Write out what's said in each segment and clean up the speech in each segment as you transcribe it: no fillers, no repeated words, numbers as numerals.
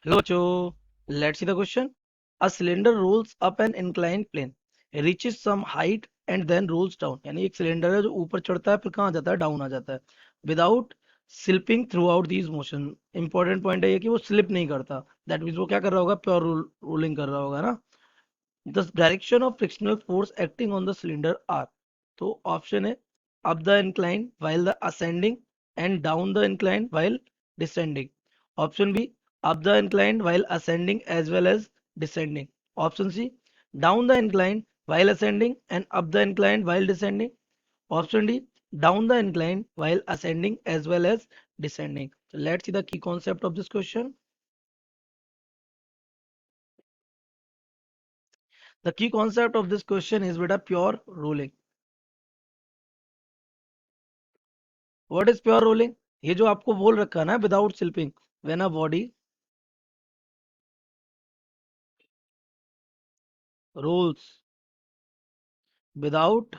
Hello, Cho. Let's see the question. A cylinder rolls up an inclined plane, reaches some height and then rolls down. यानी एक cylinder है जो ऊपर चढ़ता है फिर कहाँ जाता है, डाउन आ जाता है without slipping throughout these motion. Important point है ये कि वो स्लिप नहीं करता. दैट मीन्स वो क्या कर रहा होगा, प्योर रोलिंग कर रहा होगा ना. The direction of frictional force acting on the cylinder are. तो ऑप्शन है up the incline while the ascending and down the incline while descending. Option B, up the incline while ascending as well as descending. Option C, down the incline while ascending and up the incline while descending. Option D, down the incline while ascending as well as descending. So let's see the key concept of this question. The key concept of this question is with a pure rolling. What is pure rolling? ये जो आपको बोल रखा है ना, without slipping, when a body rolls without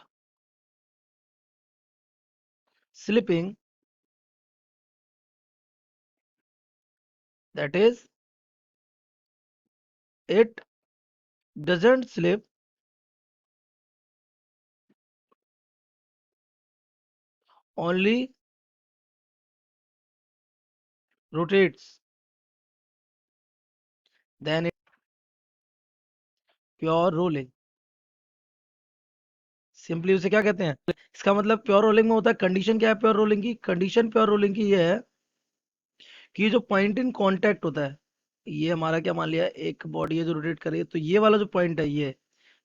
slipping, that is, it doesn't slip, only rotates, then it pure rolling. Simply उसे क्या कहते हैं, इसका मतलब प्योर रोलिंग में होता है. कंडीशन क्या है प्योर रोलिंग की? कंडीशन प्योर रोलिंग की ये है कि ये जो पॉइंट इन कांटेक्ट होता है, ये हमारा क्या मान लिया, एक बॉडी है जो रोटेट कर रही है, तो ये वाला जो पॉइंट है, ये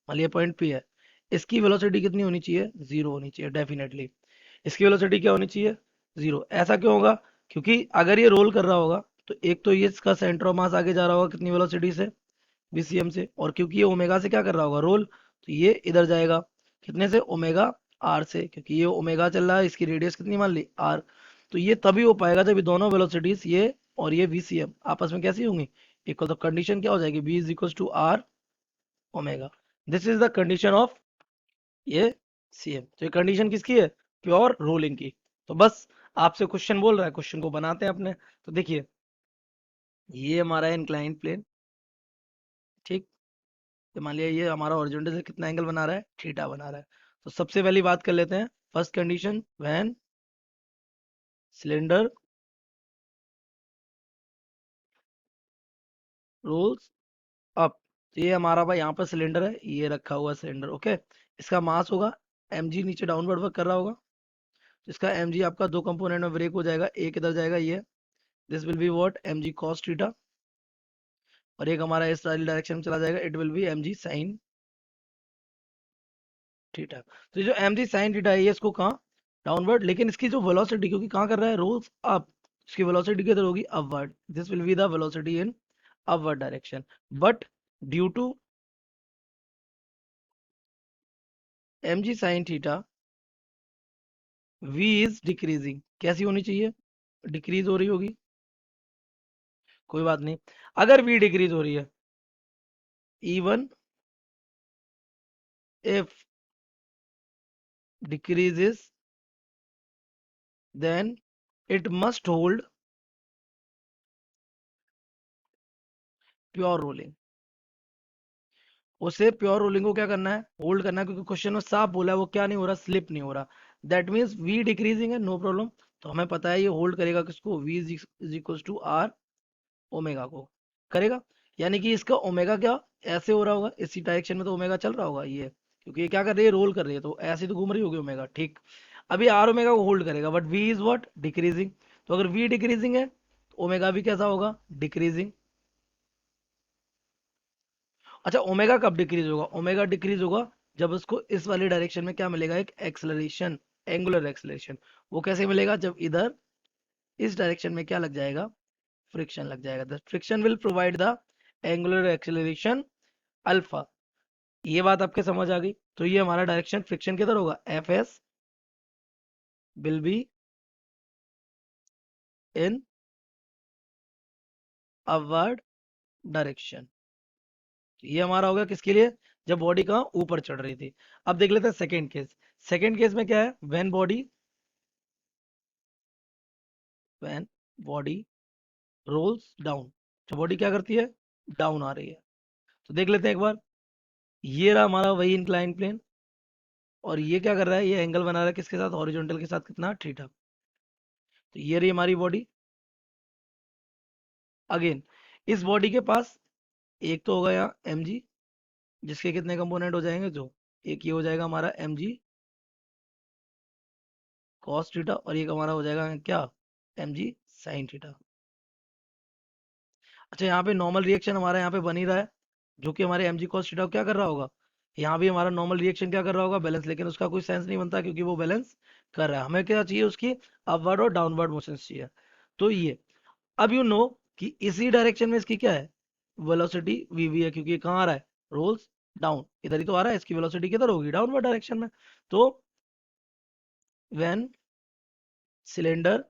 मान लिया पॉइंट पी है, इसकी वेलोसिटी कितनी होनी चाहिए? जीरो होनी चाहिए डेफिनेटली. इसकी वेलोसिटी क्या होनी चाहिए? जीरो. ऐसा क्यों होगा? क्योंकि अगर ये रोल कर रहा होगा तो एक तो ये इसका सेंटर ऑफ मास आगे जा रहा होगा कितनी वेलोसिटी से, वीसीएम से, और क्योंकि ये ओमेगा से क्या कर रहा होगा, रोल, तो ये इधर जाएगा कितने से, ओमेगा आर से, क्योंकि ये ओमेगा चल रहा है, इसकी रेडियस कितनी मान ली, आर. तो ये तभी हो पाएगा जब ये दोनों वेलोसिटीज, ये और ये वीसीएम, आपस में कैसी होंगी, इक्वल. तो कंडीशन क्या हो जाएगी, B is equal to R omega. This is the condition of ये सीएम. तो ये कंडीशन किसकी है? प्योर रोलिंग की. तो बस आपसे क्वेश्चन बोल रहा है, क्वेश्चन को बनाते हैं अपने. तो देखिए, ये हमारा इंक्लाइन प्लेन, ठीक. तो मान लिया ये हमारा हॉरिजॉन्टल से कितना एंगल बना रहा है, थीटा बना रहा है. तो सबसे पहली बात कर लेते हैं, first condition, when cylinder rolls up. तो ये हमारा भाई यहाँ पर सिलेंडर है, ये रखा हुआ सिलेंडर, ओके. इसका मास होगा mg, नीचे डाउनवर्ड वर्क कर रहा होगा. तो इसका mg आपका दो कंपोनेंट में ब्रेक हो जाएगा, एक इधर जाएगा ये, this will be what, mg cos theta, और एक हमारा इस वाली डायरेक्शन में चला जाएगा, it will be mg sin theta. तो ये जो mg sin थीटा है, ये इसको कहाँ, डाउनवर्ड, लेकिन इसकी जो वेलोसिटी, क्योंकि कहाँ कर रहा है, रोल्स अप, इसकी वेलोसिटी किधर होगी, upward. This will be the velocity in upward direction. But due to mg sin theta, v is decreasing. कैसी होनी चाहिए, डिक्रीज हो रही होगी, कोई बात नहीं. अगर v डिक्रीज हो रही है, even if decreases, then it must hold pure rolling. उसे प्योर रोलिंग को क्या करना है, होल्ड करना है, क्योंकि क्वेश्चन में साफ बोला है वो क्या नहीं हो रहा, स्लिप नहीं हो रहा. दैट मीन्स वी डिक्रीजिंग है, नो प्रॉब्लम. तो हमें पता है ये होल्ड करेगा किसको, v is equal to R omega को करेगा. यानी कि इसका ओमेगा क्या ऐसे हो रहा होगा, इसी डायरेक्शन में तो ओमेगा चल रहा होगा ये, क्योंकि ये क्या कर रही है, रोल कर रही है, तो ऐसे तो घूम रही होगी ओमेगा, ठीक. अभी आर ओमेगा को होल्ड करेगा, but v is what, decreasing. तो अगर वी डिक्रीजिंग है तो ओमेगा भी कैसा होगा, डिक्रीजिंग. अच्छा, ओमेगा कब डिक्रीज होगा, ओमेगा डिक्रीज होगा जब उसको इस वाली डायरेक्शन में क्या मिलेगा, एक एक्सलरेशन, एंगुलर एक्सलरेशन. वो कैसे मिलेगा, जब इधर इस डायरेक्शन में क्या लग जाएगा, फ्रिक्शन लग जाएगा. The friction will provide the angular acceleration alpha. ये बात आपके समझ आ गई. तो ये हमारा डायरेक्शन फ्रिक्शन किधर होगा, F S will be in upward direction. ये हमारा हो गया किसके लिए, जब बॉडी कहाँ ऊपर चढ़ रही थी. अब देख लेते हैं सेकेंड केस. सेकेंड केस में क्या है, व्हेन बॉडी रोल्स डाउन. तो बॉडी क्या करती है, डाउन आ रही है। तो देख लेते हैं एक बार, ये रहा हमारा वही इंक्लाइन प्लेन, और ये क्या कर रहा है, ये एंगल बना रहा है किसके साथ, हॉरिजॉन्टल के साथ, कितना, थीटा। तो ये रही हमारी बॉडी। अगेन इस बॉडी के पास एक तो होगा यहाँ एम जी, जिसके कितने कंपोनेंट हो जाएंगे, जो एक ये हो जाएगा हमारा एम जी कॉस थीटा, और ये हमारा हो जाएगा क्या, एम जी साइन थीटा। अच्छा, यहाँ पे नॉर्मल रिएक्शन हमारा यहाँ पे बन ही रहा है, जो कि हमारे एम जी कॉस थीटा को क्या कर रहा होगा, यहाँ भी हमारा नॉर्मल रिएक्शन क्या कर रहा होगा, बैलेंस, लेकिन उसका कोई सेंस नहीं बनता क्योंकि वो बैलेंस कर रहा है। हमें क्या चाहिए, उसकी अपवर्ड और डाउनवर्ड मोशन चाहिए। तो ये, अब यू नो कि इसी डायरेक्शन में इसकी क्या है, वेलोसिटी वी वी है, क्योंकि ये कहाँ आ रहा है, रोल्स डाउन, इधर ही तो आ रहा है, इसकी वेलोसिटी किधर होगी, डाउनवर्ड डायरेक्शन में। तो व्हेन सिलेंडर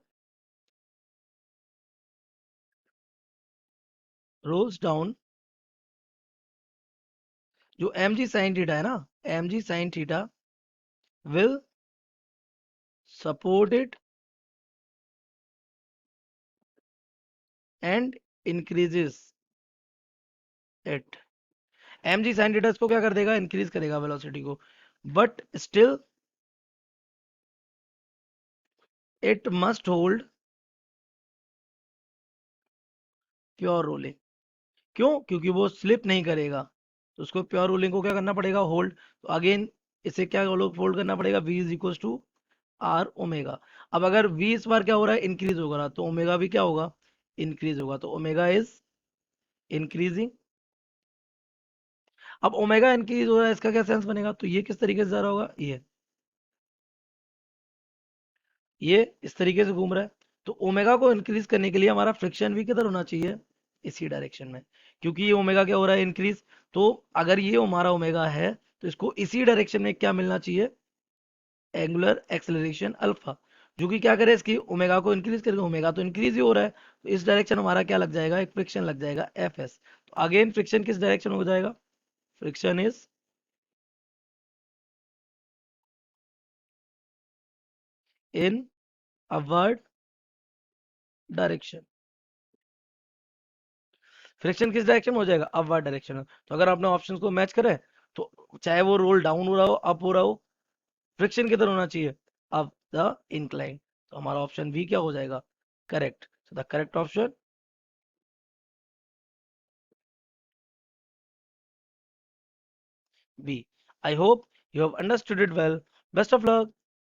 रोल्स डाउन, जो एम जी साइन थीटा है ना, M G sine theta will support it and increases it. M G sine theta इसको क्या कर देगा, इंक्रीज करेगा वेलोसिटी को, but still it must hold pure rolling. क्यों, क्योंकि वो स्लिप नहीं करेगा, तो उसको प्योर रोलिंग को क्या करना पड़ेगा, होल्ड। तो अगेन इसे क्या होल्ड करना पड़ेगा, v is equal to R omega. अब अगर v इस बार क्या हो रहा है, इंक्रीज होगा ना, तो ओमेगा भी क्या होगा, इंक्रीज होगा। तो ओमेगा इज इंक्रीजिंग। अब ओमेगा इंक्रीज हो रहा है, इसका क्या सेंस बनेगा, तो ये किस तरीके से जा रहा होगा, ये इस तरीके से घूम रहा है। तो ओमेगा को इंक्रीज करने के लिए हमारा फ्रिक्शन भी किधर होना चाहिए, इसी डायरेक्शन में, क्योंकि ये ओमेगा क्या हो रहा है, इंक्रीज। तो अगर ये हमारा ओमेगा है, तो इसको इसी डायरेक्शन में क्या मिलना चाहिए, एंगुलर एक्सेलरेशन अल्फा, जो कि क्या करे, इसकी ओमेगा को इंक्रीज करेगा। ओमेगा तो इंक्रीज ही हो रहा है, तो इस डायरेक्शन हमारा क्या लग जाएगा, एक फ्रिक्शन लग जाएगा एफ एस। तो अगेन फ्रिक्शन किस डायरेक्शन में हो जाएगा, friction is in upward direction. Friction किस डायरेक्शन में हो जाएगा, अपवर्ड डायरेक्शन में। तो अगर आपने ऑप्शंस को मैच करें, तो चाहे वो रोल डाउन हो रहा हो, अप हो रहा हो, फ्रिक्शन किधर होना चाहिए, अप द इंक्लाइन। तो हमारा ऑप्शन बी क्या हो जाएगा, correct. So the correct option B. I hope you have understood it well. Best of luck.